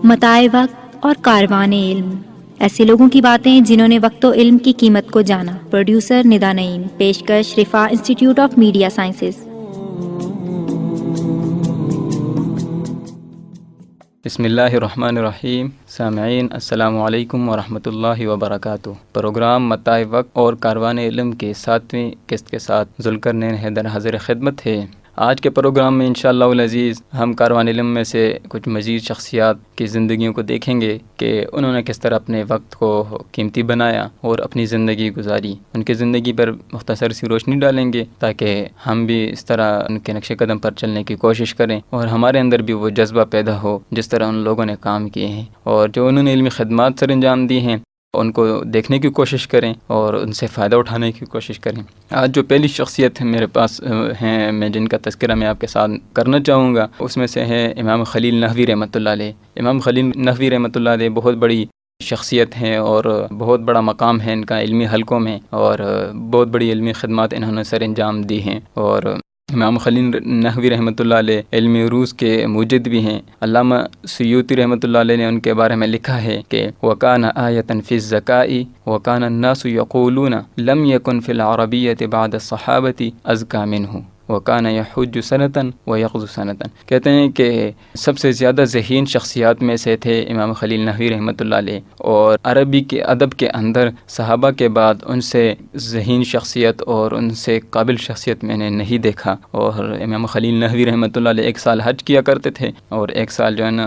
متاع وقت اور کاروان علم، ایسے لوگوں کی باتیں جنہوں نے وقت و علم کی قیمت کو جانا۔ پروڈیوسر ندا نعیم، پیشکش رفاہ انسٹیٹیوٹ آف میڈیا سائنسز۔ بسم اللہ الرحمن الرحیم۔ سامعین السلام علیکم ورحمۃ اللہ وبرکاتہ۔ پروگرام متاع وقت اور کاروان علم کے 7ویں قسط کے ساتھ ذوالقرنین حیدر حاضر خدمت ہے۔ آج کے پروگرام میں انشاءاللہ العزیز ہم کاروان علم میں سے کچھ مزید شخصیات کی زندگیوں کو دیکھیں گے کہ انہوں نے کس طرح اپنے وقت کو قیمتی بنایا اور اپنی زندگی گزاری۔ ان کی زندگی پر مختصر سی روشنی ڈالیں گے تاکہ ہم بھی اس طرح ان کے نقش قدم پر چلنے کی کوشش کریں اور ہمارے اندر بھی وہ جذبہ پیدا ہو جس طرح ان لوگوں نے کام کیے ہیں اور جو انہوں نے علمی خدمات سر انجام دی ہیں ان کو دیکھنے کی کوشش کریں اور ان سے فائدہ اٹھانے کی کوشش کریں۔ آج جو پہلی شخصیت میرے پاس ہیں میں جن کا تذکرہ میں آپ کے ساتھ کرنا چاہوں گا اس میں سے ہے امام خلیل نحوی رحمۃ اللہ علیہ۔ امام خلیل نحوی رحمۃ اللہ علیہ بہت بڑی شخصیت ہیں اور بہت بڑا مقام ہے ان کا علمی حلقوں میں اور بہت بڑی علمی خدمات انہوں نے سر انجام دی ہیں۔ اور امام خلیل نحوی رحمۃ اللہ علیہ علمی عروض کے موجد بھی ہیں۔ علامہ سیوطی رحمۃ اللہ علیہ نے ان کے بارے میں لکھا ہے کہ وَكَانَ آيَةً فِي الذَّكَاءِ وَكَانَ النَّاسُ يَقُولُونَ لَمْ يَكُنْ فِي الْعَرَبِيَّةِ بَعْدَ الصَّحَابَةِ أَزْكَى مِنْهُ وَكَانَ يَحُجُّ سَنَةً وَيَقْضُ سَنَةً۔ کہتے ہیں کہ سب سے زیادہ ذہین شخصیات میں سے تھے امام خلیل نحوی رحمۃ اللہ علیہ، اور عربی کے ادب کے اندر صحابہ کے بعد ان سے ذہین شخصیت اور ان سے قابل شخصیت میں نے نہیں دیکھا۔ اور امام خلیل نحوی رحمۃ اللہ علیہ ایک سال حج کیا کرتے تھے اور ایک سال جو ہے نا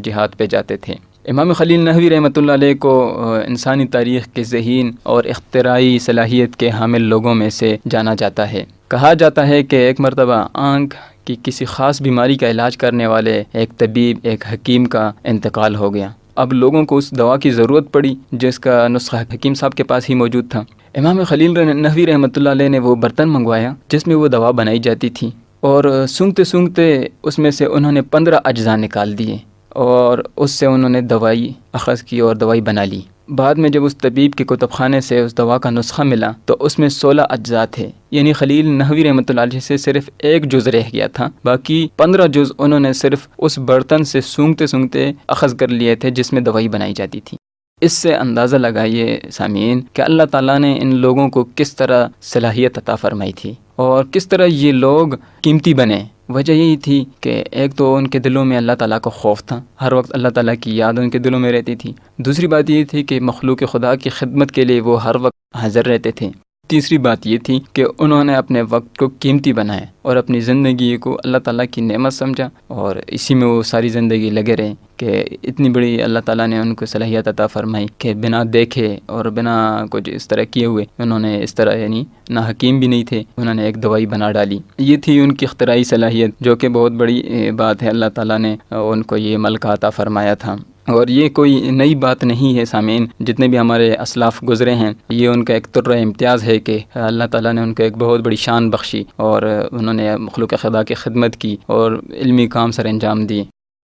جہاد پہ جاتے تھے۔ امام خلیل نحوی رحمۃ اللہ علیہ کو انسانی تاریخ کے ذہین اور اختراعی صلاحیت کے حامل لوگوں میں سے جانا جاتا ہے۔ کہا جاتا ہے کہ ایک مرتبہ آنکھ کی کسی خاص بیماری کا علاج کرنے والے ایک طبیب، ایک حکیم کا انتقال ہو گیا۔ اب لوگوں کو اس دوا کی ضرورت پڑی جس کا نسخہ حکیم صاحب کے پاس ہی موجود تھا۔ امام خلیل نحوی رحمۃ اللہ علیہ نے وہ برتن منگوایا جس میں وہ دوا بنائی جاتی تھی، اور سونگھتے سونگھتے اس میں سے انہوں نے 15 اجزاء نکال دیے اور اس سے انہوں نے دوائی اخذ کی اور دوائی بنا لی۔ بعد میں جب اس طبیب کے کتب خانے سے اس دوا کا نسخہ ملا تو اس میں 16 اجزاء تھے، یعنی خلیل نحوی رحمۃ اللہ علیہ سے صرف ایک جز رہ گیا تھا، باقی 15 جز انہوں نے صرف اس برتن سے سونگھتے سونگھتے اخذ کر لیے تھے جس میں دوائی بنائی جاتی تھی۔ اس سے اندازہ لگائیے سامعین کہ اللہ تعالیٰ نے ان لوگوں کو کس طرح صلاحیت عطا فرمائی تھی اور کس طرح یہ لوگ قیمتی بنے۔ وجہ یہی تھی کہ ایک تو ان کے دلوں میں اللہ تعالیٰ کا خوف تھا، ہر وقت اللہ تعالیٰ کی یاد ان کے دلوں میں رہتی تھی۔ دوسری بات یہ تھی کہ مخلوق خدا کی خدمت کے لیے وہ ہر وقت حاضر رہتے تھے۔ تیسری بات یہ تھی کہ انہوں نے اپنے وقت کو قیمتی بنایا اور اپنی زندگی کو اللہ تعالیٰ کی نعمت سمجھا اور اسی میں وہ ساری زندگی لگے رہے کہ اتنی بڑی اللہ تعالیٰ نے ان کو صلاحیت عطا فرمائی کہ بنا دیکھے اور بنا کچھ اس طرح کیے ہوئے انہوں نے اس طرح، یعنی نہ حکیم بھی نہیں تھے، انہوں نے ایک دوائی بنا ڈالی۔ یہ تھی ان کی اختراعی صلاحیت جو کہ بہت بڑی بات ہے، اللہ تعالیٰ نے ان کو یہ ملکہ عطا فرمایا تھا۔ اور یہ کوئی نئی بات نہیں ہے سامعین، جتنے بھی ہمارے اسلاف گزرے ہیں یہ ان کا ایک طرح امتیاز ہے کہ اللہ تعالیٰ نے ان کو ایک بہت بڑی شان بخشی اور انہوں نے مخلوق خدا کی خدمت کی اور علمی کام سر انجام دیے۔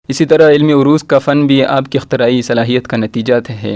اسی طرح علمی عروض کا فن بھی آپ کی اختراعی صلاحیت کا نتیجہ ہے۔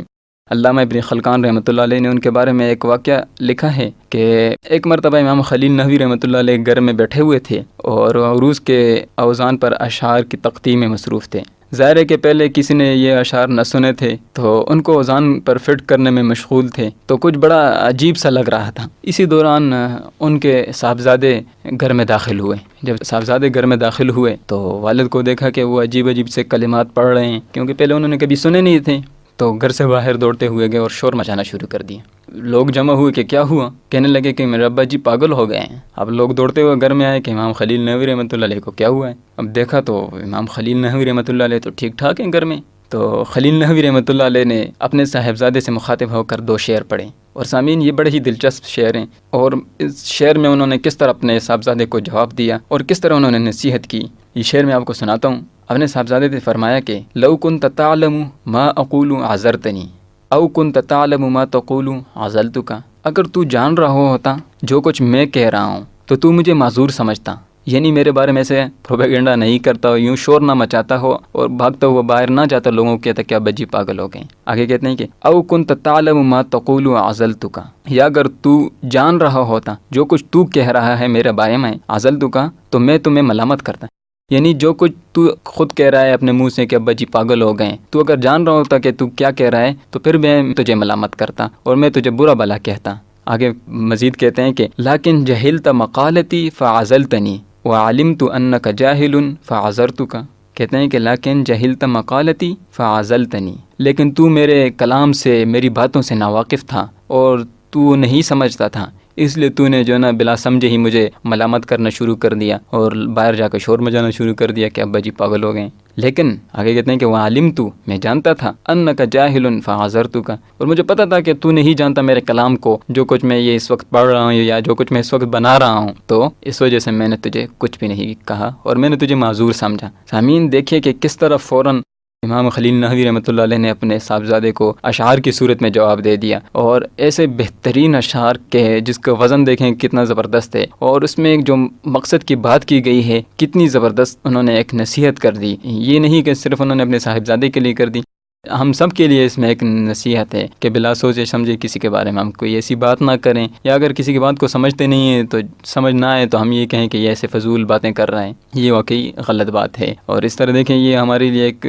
علامہ ابن خلقان رحمۃ اللہ علیہ نے ان کے بارے میں ایک واقعہ لکھا ہے کہ ایک مرتبہ امام خلیل نحوی رحمۃ اللہ علیہ گھر میں بیٹھے ہوئے تھے اور عروض کے اوزان پر اشعار کی تقدیم میں مصروف تھے۔ ظاہر ہے کہ پہلے کسی نے یہ اشعار نہ سنے تھے تو ان کو اوزان پر فٹ کرنے میں مشغول تھے تو کچھ بڑا عجیب سا لگ رہا تھا۔ اسی دوران ان کے صاحبزادے گھر میں داخل ہوئے۔ جب صاحبزادے گھر میں داخل ہوئے تو والد کو دیکھا کہ وہ عجیب عجیب سے کلمات پڑھ رہے ہیں، کیونکہ پہلے انہوں نے کبھی سنے نہیں تھے، تو گھر سے باہر دوڑتے ہوئے گئے اور شور مچانا شروع کر دیا۔ لوگ جمع ہوئے کہ کیا ہوا، کہنے لگے کہ میرے ابا جی پاگل ہو گئے ہیں۔ اب لوگ دوڑتے ہوئے گھر میں آئے کہ امام خلیل نحوی رحمۃ اللہ علیہ کو کیا ہوا ہے۔ اب دیکھا تو امام خلیل نحوی رحمۃ اللہ علیہ تو ٹھیک ٹھاک ہیں گھر میں۔ تو خلیل نحوی رحمۃ اللہ علیہ نے اپنے صاحبزادے سے مخاطب ہو کر 2 شعر پڑھے، اور سامعین یہ بڑے ہی دلچسپ شعر ہیں، اور اس شعر میں انہوں نے کس طرح اپنے صاحبزادے کو جواب دیا اور کس طرح انہوں نے نصیحت کی، یہ شعر میں آپ کو سناتا ہوں۔ اپنے صاحبزادے سے فرمایا کہ لو كنت تعلم ما اقول عذرتنی او كنت تعلم ما تقول عزلتک، اگر تو جان رہا ہوتا جو کچھ میں کہہ رہا ہوں تو تو مجھے معذور سمجھتا، یعنی میرے بارے میں سے پروپیگنڈا نہیں کرتا ہو، یوں شور نہ مچاتا ہو اور بھاگتا ہوا باہر نہ جاتا، لوگوں کو کہتا کیا بجی پاگل ہو گئے۔ آگے کہتے ہیں کہ او كنت تعلم ما تقول عزلتک، یا اگر تو جان رہا ہوتا جو کچھ تو کہہ رہا ہے میرے بارے میں عزلتک تو میں تمہیں ملامت کرتا۔ یعنی جو کچھ تو خود کہہ رہا ہے اپنے منہ سے کہ ابا جی پاگل ہو گئے، تو اگر جان رہا ہوتا کہ تو کیا کہہ رہا ہے تو پھر میں تجھے ملامت کرتا اور میں تجھے برا بھلا کہتا۔ آگے مزید کہتے ہیں کہ لیکن جہلت مقالتی فعزلتنی وعلمت انک جاہل فعذرتک، کہتے ہیں کہ لیکن جہلت مقالتی فعزلتنی، لیکن تو میرے کلام سے، میری باتوں سے ناواقف تھا اور تو نہیں سمجھتا تھا، اس لیے تو نے جو ہے نا بلا سمجھے ہی مجھے ملامت کرنا شروع کر دیا اور باہر جا کے شور مچانا شروع کر دیا کہ ابا جی پاگل ہو گئے۔ لیکن آگے کہتے ہیں کہ وَعَلِمْتُ، میں جانتا تھا، أَنَّكَ جَاهِلٌ فَعَذَرْتُكَ، اور مجھے پتہ تھا کہ تو نہیں جانتا میرے کلام کو، جو کچھ میں یہ اس وقت پڑھ رہا ہوں یا جو کچھ میں اس وقت بنا رہا ہوں، تو اس وجہ سے میں نے تجھے کچھ بھی نہیں کہا اور میں نے تجھے معذور سمجھا۔ سامعین دیکھیے کہ کس طرح فوراً امام خلیل نحوی رحمۃ اللہ علیہ نے اپنے صاحبزادے کو اشعار کی صورت میں جواب دے دیا، اور ایسے بہترین اشعار کے جس کا وزن دیکھیں کتنا زبردست ہے، اور اس میں ایک جو مقصد کی بات کی گئی ہے کتنی زبردست، انہوں نے ایک نصیحت کر دی۔ یہ نہیں کہ صرف انہوں نے اپنے صاحبزادے کے لیے کر دی، ہم سب کے لیے اس میں ایک نصیحت ہے کہ بلا سوچے سمجھے کسی کے بارے میں ہم کوئی ایسی بات نہ کریں، یا اگر کسی کی بات کو سمجھتے نہیں ہیں تو سمجھ نہ آئے تو ہم یہ کہیں کہ یہ ایسے فضول باتیں کر رہے ہیں، یہ واقعی غلط بات ہے۔ اور اس طرح دیکھیں یہ ہمارے لیے ایک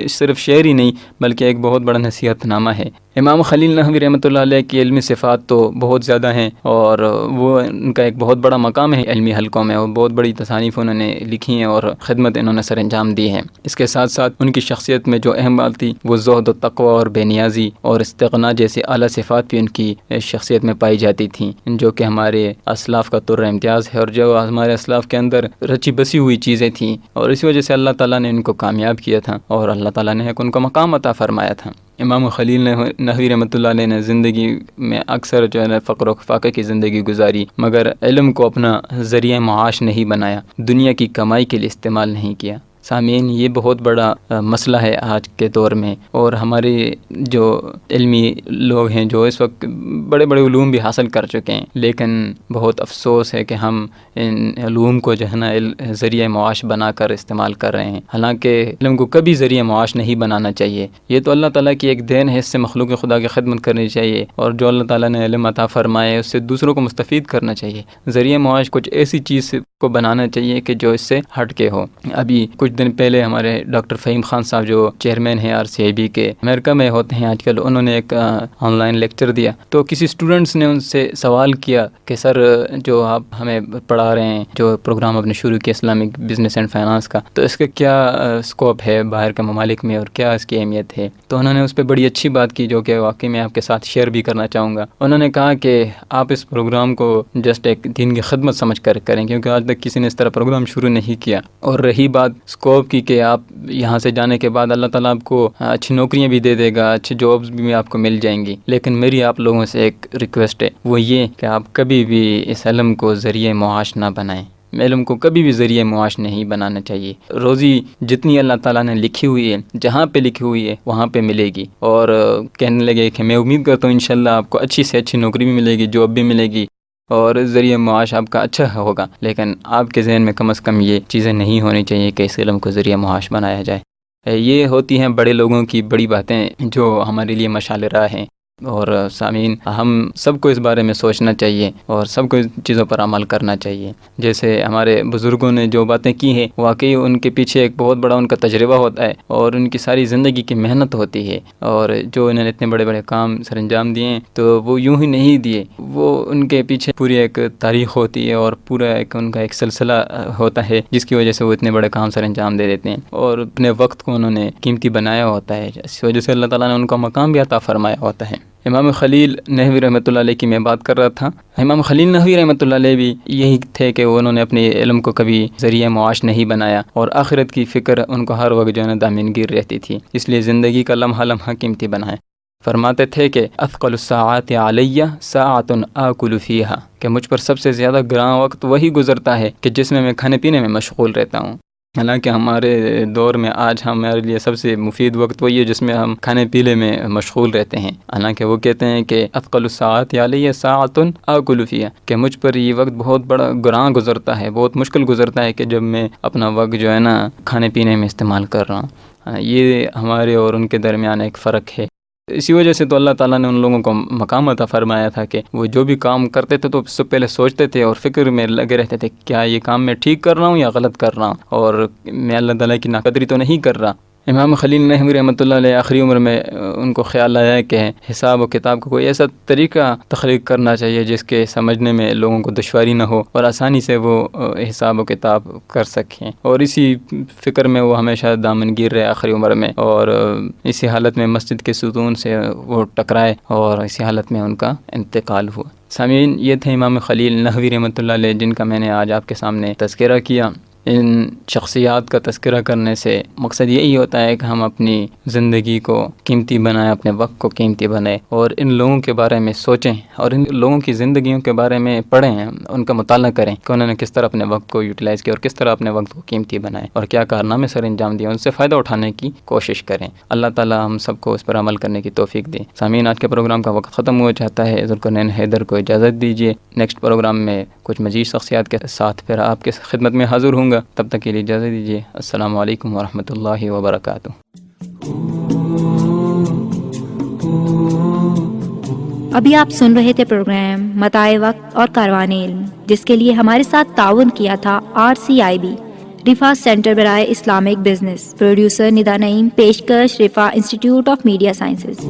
صرف شعر ہی نہیں بلکہ ایک بہت بڑا نصیحت نامہ ہے۔ امام خلیل نحوی رحمۃ اللہ علیہ کی علمی صفات تو بہت زیادہ ہیں، اور وہ ان کا ایک بہت بڑا مقام ہے علمی حلقوں میں، اور بہت بڑی تصانیف انہوں نے لکھی ہیں اور خدمت انہوں نے سر انجام دی ہے۔ اس کے ساتھ ساتھ ان کی شخصیت میں جو اہم بات تھی وہ زہد و تقوی اور بے نیازی اور استغنا جیسے اعلیٰ صفات بھی ان کی شخصیت میں پائی جاتی تھیں، جو کہ ہمارے اسلاف کا طر امتیاز ہے اور جو ہمارے اسلاف کے اندر رچی بسی ہوئی چیزیں تھیں، اور اسی وجہ سے اللہ تعالیٰ نے ان کو کامیاب کیا تھا اور اللہ تعالیٰ نے ان کو مقام عطا فرمایا تھا۔ امام خلیل نحوی رحمۃ اللہ علیہ نے زندگی میں اکثر جو ہے فقر و فاقے کی زندگی گزاری، مگر علم کو اپنا ذریعہ معاش نہیں بنایا، دنیا کی کمائی کے لیے استعمال نہیں کیا۔ سامعین یہ بہت بڑا مسئلہ ہے آج کے دور میں، اور ہمارے جو علمی لوگ ہیں جو اس وقت بڑے بڑے علوم بھی حاصل کر چکے ہیں، لیکن بہت افسوس ہے کہ ہم ان علوم کو جو ہے نا ذریعہ معاش بنا کر استعمال کر رہے ہیں، حالانکہ علم کو کبھی ذریعہ معاش نہیں بنانا چاہیے۔ یہ تو اللہ تعالیٰ کی ایک دین ہے، اس سے مخلوق خدا کی خدمت کرنی چاہیے، اور جو اللہ تعالیٰ نے علم عطا فرمائے اس سے دوسروں کو مستفید کرنا چاہیے۔ ذریعہ معاش کچھ ایسی چیز کو بنانا چاہیے کہ جو اس سے ہٹ کے ہو۔ ابھی کچھ دن پہلے ہمارے ڈاکٹر فہیم خان صاحب جو چیئرمین ہیں RCIB کے، امریکہ میں ہوتے ہیں آج کل، انہوں نے ایک آن لائن لیکچر دیا، تو کسی اسٹوڈنٹس نے ان سے سوال کیا کہ سر جو آپ ہمیں پڑھا رہے ہیں، جو پروگرام آپ نے شروع کیا اسلامک بزنس اینڈ فائنانس کا، تو اس کا کیا اسکوپ ہے باہر کے ممالک میں اور کیا اس کی اہمیت ہے؟ تو انہوں نے اس پہ بڑی اچھی بات کی جو کہ واقعی میں آپ کے ساتھ شیئر بھی کرنا چاہوں گا۔ انہوں نے کہا کہ آپ اس پروگرام کو جسٹ ایک دین کی خدمت سمجھ کر کریں، کیونکہ آج تک کسی نے اس طرح پروگرام شروع نہیں کیا، اور رہی بات اسکوپ کی کہ آپ یہاں سے جانے کے بعد اللہ تعالیٰ آپ کو اچھی نوکریاں بھی دے دے گا، اچھی جابز بھی آپ کو مل جائیں گی، لیکن میری آپ لوگوں سے ایک ریکویسٹ ہے، وہ یہ کہ آپ کبھی بھی اس علم کو ذریعہ معاش نہ بنائیں۔ علم کو کبھی بھی ذریعہ معاش نہیں بنانا چاہیے۔ روزی جتنی اللہ تعالیٰ نے لکھی ہوئی ہے، جہاں پہ لکھی ہوئی ہے وہاں پہ ملے گی، اور کہنے لگے کہ میں امید کرتا ہوں انشاءاللہ آپ کو اچھی سے اچھی نوکری بھی ملے گی، جاب بھی ملے گی، اور ذریعہ معاش آپ کا اچھا ہوگا، لیکن آپ کے ذہن میں کم از کم یہ چیزیں نہیں ہونی چاہیے کہ اس علم کو ذریعہ معاش بنایا جائے۔ یہ ہوتی ہیں بڑے لوگوں کی بڑی باتیں جو ہمارے لیے مشعل راہ ہیں، اور سامعین ہم سب کو اس بارے میں سوچنا چاہیے اور سب کو اس چیزوں پر عمل کرنا چاہیے۔ جیسے ہمارے بزرگوں نے جو باتیں کی ہیں، واقعی ان کے پیچھے ایک بہت بڑا ان کا تجربہ ہوتا ہے، اور ان کی ساری زندگی کی محنت ہوتی ہے، اور جو انہوں نے اتنے بڑے بڑے کام سر انجام دیے ہیں تو وہ یوں ہی نہیں دیے، وہ ان کے پیچھے پوری ایک تاریخ ہوتی ہے اور پورا ایک ان کا ایک سلسلہ ہوتا ہے، جس کی وجہ سے وہ اتنے بڑے کام سر انجام دے دیتے ہیں، اور اپنے وقت کو انہوں نے قیمتی بنایا ہوتا ہے، اس وجہ سے اللہ تعالیٰ نے ان کا مقام بھی عطا فرمایا ہوتا ہے۔ امام خلیل نحوی رحمۃ اللہ علیہ کی میں بات کر رہا تھا، امام خلیل نحوی رحمۃ اللہ علیہ بھی یہی تھے کہ انہوں نے اپنے علم کو کبھی ذریعہ معاش نہیں بنایا، اور آخرت کی فکر ان کو ہر وقت جو ہے نا دامنگیر رہتی تھی، اس لیے زندگی کا لمحہ لمحہ قیمتی بنائے۔ فرماتے تھے کہ اثقل الساعات علیہ ساعۃ آکل فیہا، کہ مجھ پر سب سے زیادہ گراں وقت وہی گزرتا ہے کہ جس میں کھانے پینے میں مشغول رہتا ہوں۔ حالانکہ ہمارے دور میں آج ہمارے لیے سب سے مفید وقت وہی ہے جس میں ہم کھانے پینے میں مشغول رہتے ہیں، حالانکہ وہ کہتے ہیں کہ اثقل الساعات علیہ ساعۃ آکل فیہا، کہ مجھ پر یہ وقت بہت بڑا گراں گزرتا ہے، بہت مشکل گزرتا ہے کہ جب میں اپنا وقت جو ہے نا کھانے پینے میں استعمال کر رہا ہوں۔ یہ ہمارے اور ان کے درمیان ایک فرق ہے۔ اسی وجہ سے تو اللہ تعالیٰ نے ان لوگوں کو مقام عطا فرمایا تھا کہ وہ جو بھی کام کرتے تھے تو اس سے پہلے سوچتے تھے اور فکر میں لگے رہتے تھے کیا یہ کام میں ٹھیک کر رہا ہوں یا غلط کر رہا ہوں، اور میں اللہ تعالیٰ کی ناقدری تو نہیں کر رہا۔ امام خلیل نحوی رحمۃ اللہ علیہ آخری عمر میں ان کو خیال آیا کہ حساب و کتاب کا کوئی ایسا طریقہ تخلیق کرنا چاہیے جس کے سمجھنے میں لوگوں کو دشواری نہ ہو اور آسانی سے وہ حساب و کتاب کر سکیں، اور اسی فکر میں وہ ہمیشہ دامن گیر رہے آخری عمر میں، اور اسی حالت میں مسجد کے ستون سے وہ ٹکرائے اور اسی حالت میں ان کا انتقال ہوا۔ سامعین، یہ تھے امام خلیل نحوی رحمۃ اللہ علیہ جن کا میں نے آج آپ کے سامنے تذکرہ کیا۔ ان شخصیات کا تذکرہ کرنے سے مقصد یہی ہوتا ہے کہ ہم اپنی زندگی کو قیمتی بنائیں، اپنے وقت کو قیمتی بنائیں، اور ان لوگوں کے بارے میں سوچیں اور ان لوگوں کی زندگیوں کے بارے میں پڑھیں، ان کا مطالعہ کریں کہ انہوں نے کس طرح اپنے وقت کو یوٹیلائز کیا اور کس طرح اپنے وقت کو قیمتی بنائیں اور کیا کارنامے سر انجام دیے، ان سے فائدہ اٹھانے کی کوشش کریں۔ اللہ تعالیٰ ہم سب کو اس پر عمل کرنے کی توفیق دے۔ سامعین، آج کے پروگرام کا وقت ختم ہو جاتا ہے۔ ذوالقرنین حیدر کو اجازت دیجیے، نیکسٹ پروگرام میں کچھ مزید شخصیات کے ساتھ پھر آپ کے خدمت میں حاضر ہوں گا۔ تب تک کے لیے اجازت دیجیے۔ السلام علیکم ورحمۃ اللہ وبرکاتہ۔ ابھی آپ سن رہے تھے پروگرام متاع وقت اور کاروان علم، جس کے لیے ہمارے ساتھ تعاون کیا تھا RCIB رفا سینٹر برائے اسلامک بزنس، پروڈیوسر ندا نعیم، پیشکش رفا انسٹیٹیوٹ آف میڈیا سائنسز۔